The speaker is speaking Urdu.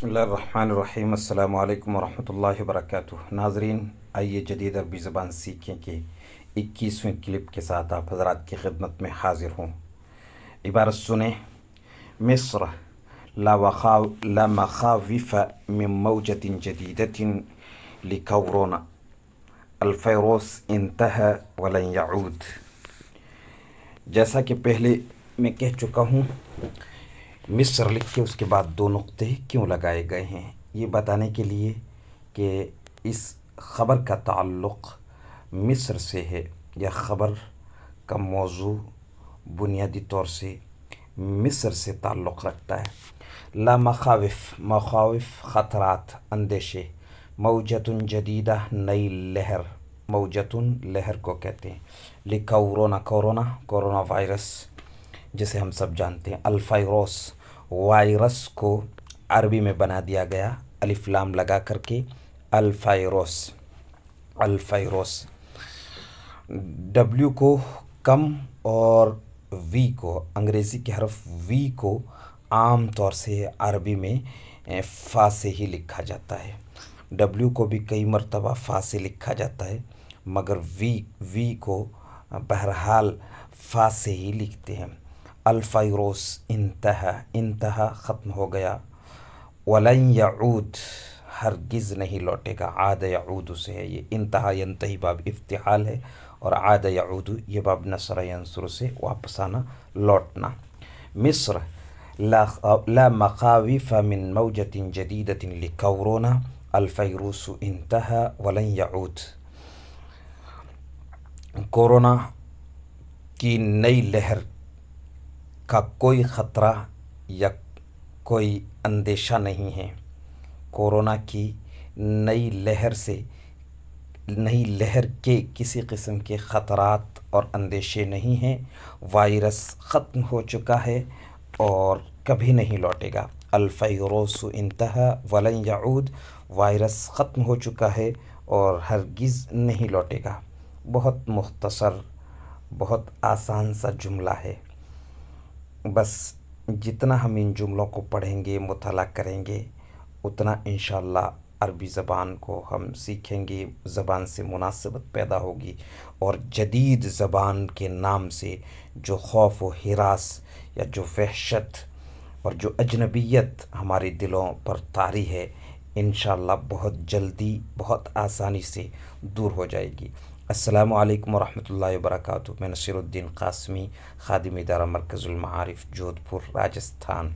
بسم اللہ الرحمن الرحیم۔ السلام علیکم ورحمۃ اللہ وبرکاتہ۔ ناظرین، آئیے جدید عربی زبان سیکھیں کہ 21ویں کلپ کے ساتھ آپ حضرات کی خدمت میں حاضر ہوں۔ عبارت سنیں: مصر لا مخاوف من موجة جديدة لكورونا، الفیروس انتہى ولن يعود۔ جیسا کہ پہلے میں کہہ چکا ہوں، مصر لکھ کے اس کے بعد 2 نقطے کیوں لگائے گئے ہیں، یہ بتانے کے لیے کہ اس خبر کا تعلق مصر سے ہے، یا خبر کا موضوع بنیادی طور سے مصر سے تعلق رکھتا ہے۔ لا مخاوف خطرات، اندیشے، موجتن جدیدہ نئی لہر، موجتن لہر کو کہتے ہیں، کورونا وائرس جسے ہم سب جانتے ہیں، الفیروس وائرس کو عربی میں بنا دیا گیا الف لام لگا کر کے الفیروس ڈبلیو کو کم اور وی کو، انگریزی کے حرف وی کو عام طور سے عربی میں فا سے ہی لکھا جاتا ہے۔ ڈبلیو کو بھی کئی مرتبہ فا سے لکھا جاتا ہے، مگر وی کو بہرحال فا سے ہی لکھتے ہیں۔ الفیروس انتہا ختم ہو گیا، ولن یعود ہرگز نہیں لوٹے گا، عاد یعود سے ہے، یہ انتہا ینتہی باب افتعال ہے، اور عاد یعود یہ باب نصر ینصر سے واپس آنا، لوٹنا۔ مصر لا مخاوف من موجة جديدة لكورونا، الفیروس انتہى ولن یعود۔ کورونا کی نئی لہر کا کوئی خطرہ یا کوئی اندیشہ نہیں ہے۔ کورونا کی نئی لہر کے کسی قسم کے خطرات اور اندیشے نہیں ہیں۔ وائرس ختم ہو چکا ہے اور کبھی نہیں لوٹے گا۔ الفیروس انتہى ولن یعود، وائرس ختم ہو چکا ہے اور ہرگز نہیں لوٹے گا۔ بہت مختصر، بہت آسان سا جملہ ہے، بس جتنا ہم ان جملوں کو پڑھیں گے، مطالعہ کریں گے، اتنا انشاءاللہ عربی زبان کو ہم سیکھیں گے، زبان سے مناسبت پیدا ہوگی، اور جدید زبان کے نام سے جو خوف و ہراس یا جو وحشت اور جو اجنبیت ہمارے دلوں پر طاری ہے، انشاءاللہ بہت جلدی، بہت آسانی سے دور ہو جائے گی۔ السلام علیکم ورحمۃ اللہ وبرکاتہ۔ میں نصیر الدین قاسمی، خادم ادارہ مرکز المعارف، جودھپور، راجستھان۔